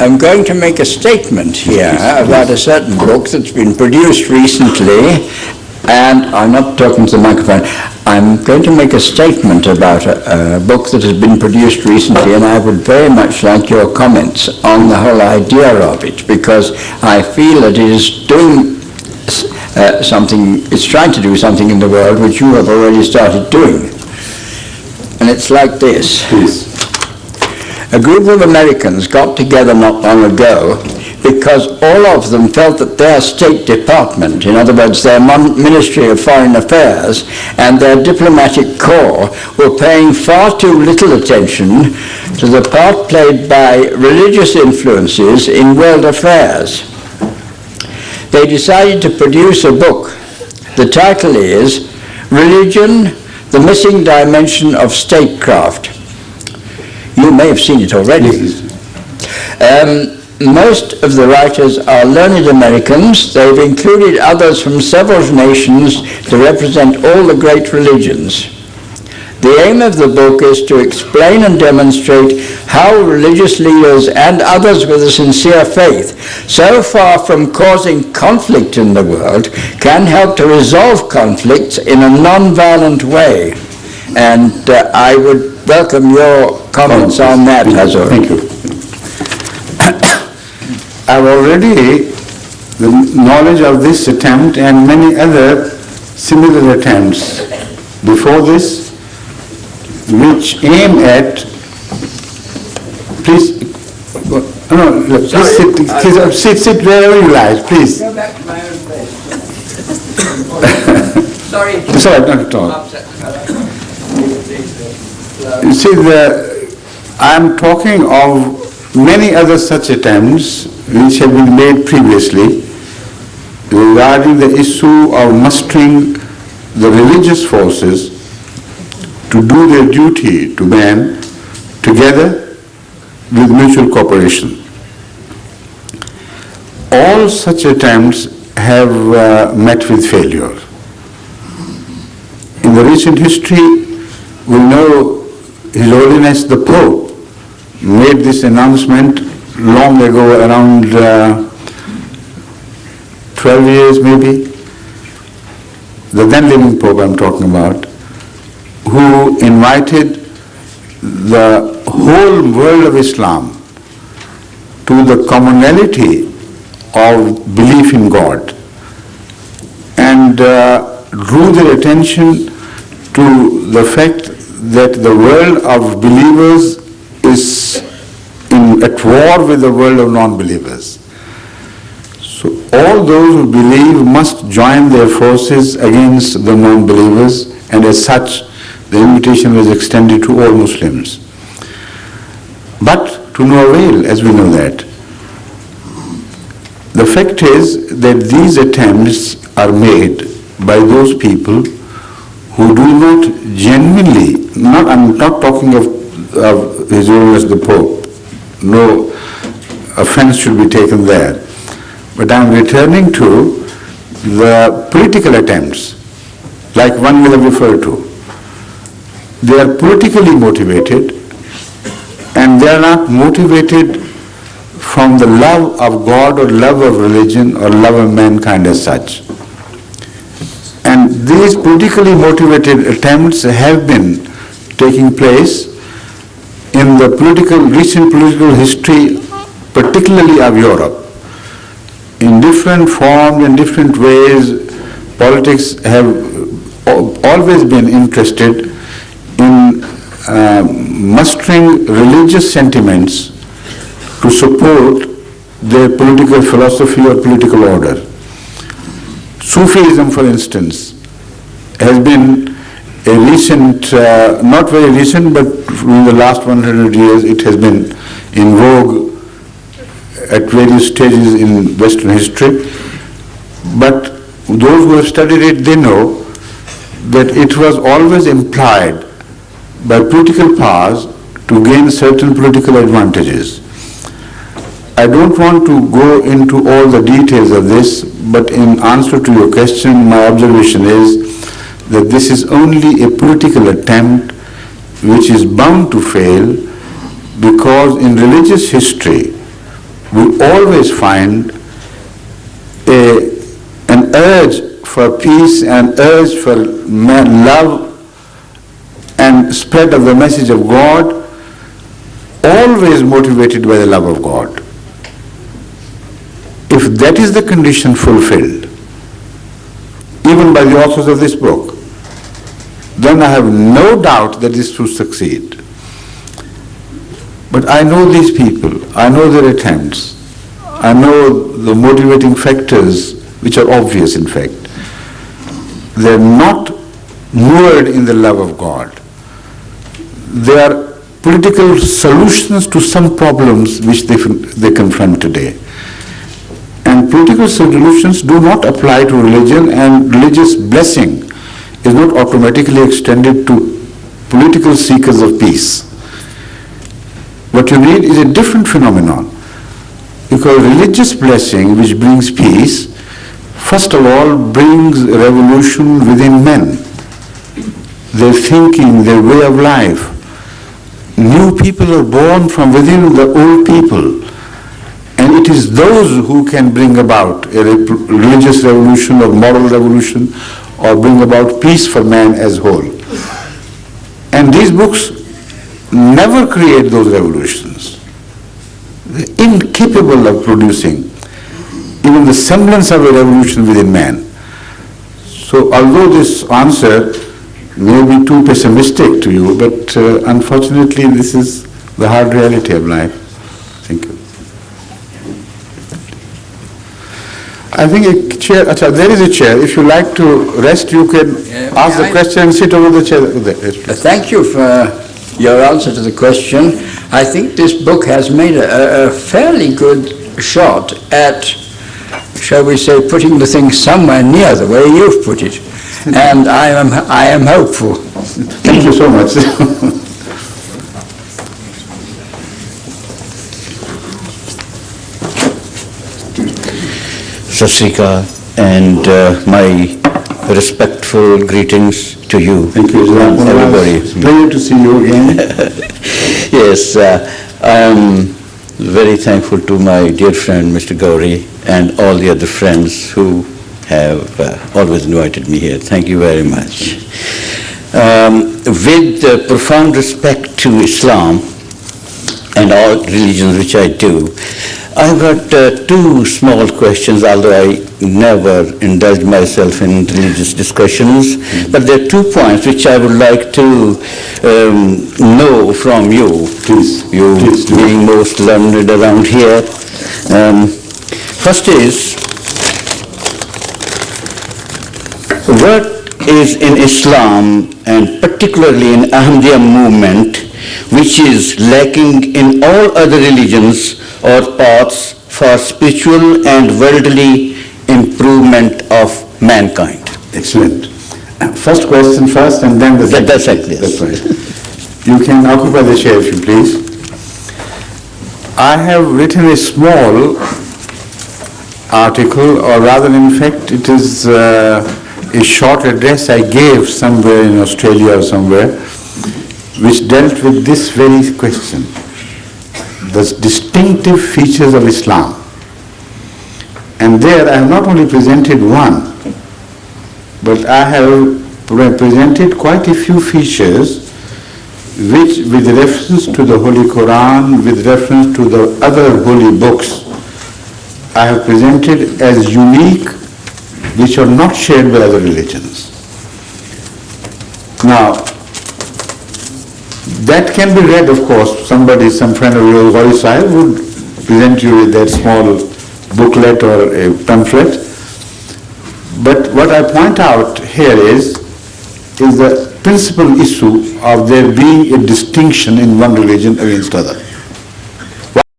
I'm going to make a statement here about a certain book that's been produced recently, and I'm not talking to the microphone. I'm going to make a statement about a book that has been produced recently, and I would very much like your comments on the whole idea of it, because I feel that it is doing something, it's trying to do something in the world which you have already started doing. And it's like this. Please. A group of Americans got together not long ago because all of them felt that their State Department, in other words their Ministry of Foreign Affairs and their diplomatic corps, were paying far too little attention to the part played by religious influences in world affairs. They decided to produce a book. The title is Religion, the Missing Dimension of Statecraft. You may have seen it already. Most of the writers are learned Americans. They've included others from several nations to represent all the great religions. The aim of the book is to explain and demonstrate how religious leaders and others with a sincere faith, so far from causing conflict in the world, can help to resolve conflicts in a non-violent way. And I would welcome your comments on that, Hazur. Thank you. I've already the knowledge of this attempt and many other similar attempts before this, which aim at, please, sit wherever you like, please. Go back to my own place. Sorry. Sorry, not at all. You see, I am talking of many other such attempts which have been made previously regarding the issue of mustering the religious forces to do their duty to man together with mutual cooperation. All such attempts have met with failure. In the recent history, we know His Holiness the Pope made this announcement long ago, around 12 years maybe, the then living Pope I'm talking about, who invited the whole world of Islam to the commonality of belief in God, and drew their attention to the fact that the world of believers is at war with the world of non-believers. So all those who believe must join their forces against the non-believers, and as such the invitation was extended to all Muslims. But to no avail, as we know that. The fact is that these attempts are made by those people who do not genuinely, I'm not talking of His Holiness the Pope, no offense should be taken there, but I'm returning to the political attempts, like one we have referred to. They are politically motivated, and they are not motivated from the love of God or love of religion or love of mankind as such. And these politically motivated attempts have been taking place in the recent political history, particularly of Europe. In different forms and different ways, politics have always been interested in mustering religious sentiments to support their political philosophy or political order. Sufism, for instance, has been a recent, not very recent, but in the last 100 years it has been in vogue at various stages in Western history. But those who have studied it, they know that it was always implied by political powers to gain certain political advantages. I don't want to go into all the details of this, but in answer to your question, my observation is that this is only a political attempt which is bound to fail, because in religious history, we always find an urge for peace and urge for love and spread of the message of God, always motivated by the love of God. If that is the condition fulfilled, even by the authors of this book, then I have no doubt that this will succeed. But I know these people, I know their attempts, I know the motivating factors which are obvious in fact. They are not moored in the love of God. They are political solutions to some problems which they confront today. And political solutions do not apply to religion, and religious blessing is not automatically extended to political seekers of peace. What you need is a different phenomenon, because religious blessing, which brings peace, first of all brings revolution within men, their thinking, their way of life. New people are born from within the old people, and it is those who can bring about a religious revolution or moral revolution or bring about peace for man as whole. And these books never create those revolutions. They're incapable of producing even the semblance of a revolution within man. So although this answer may be too pessimistic to you, but unfortunately this is the hard reality of life. Thank you. I think a chair, there is a chair. If you like to rest, you can ask the question and sit over the chair. Thank you for your answer to the question. I think this book has made a fairly good shot at, shall we say, putting the thing somewhere near the way you've put it. And I am hopeful. Thank you so much. Sat Sri Akal, and my respectful greetings to you. Thank you, everybody. It's a pleasure to see you again. Yes, I am very thankful to my dear friend Mr. Gauri and all the other friends who have always invited me here. Thank you very much. With profound respect to Islam and all religions which I do, I've got two small questions, although I never indulge myself in religious discussions, but there are 2 points which I would like to know from you, you being most learned around here. First is, what is in Islam, and particularly in Ahmadiyya movement, which is lacking in all other religions or paths for spiritual and worldly improvement of mankind? Excellent. First question first, and then the second. That's exactly. That's right. You can occupy the chair if you please. I have written a small article, or rather in fact it is a short address I gave somewhere in Australia or somewhere, which dealt with this very question, the distinctive features of Islam. And there I have not only presented one, but I have presented quite a few features which, with reference to the Holy Quran, with reference to the other holy books, I have presented as unique, which are not shared by other religions. Now, that can be read, of course. Somebody, some friend of yours, Gauri Sahib, would present you with that small booklet or a pamphlet. But what I point out here is the principal issue of there being a distinction in one religion against other.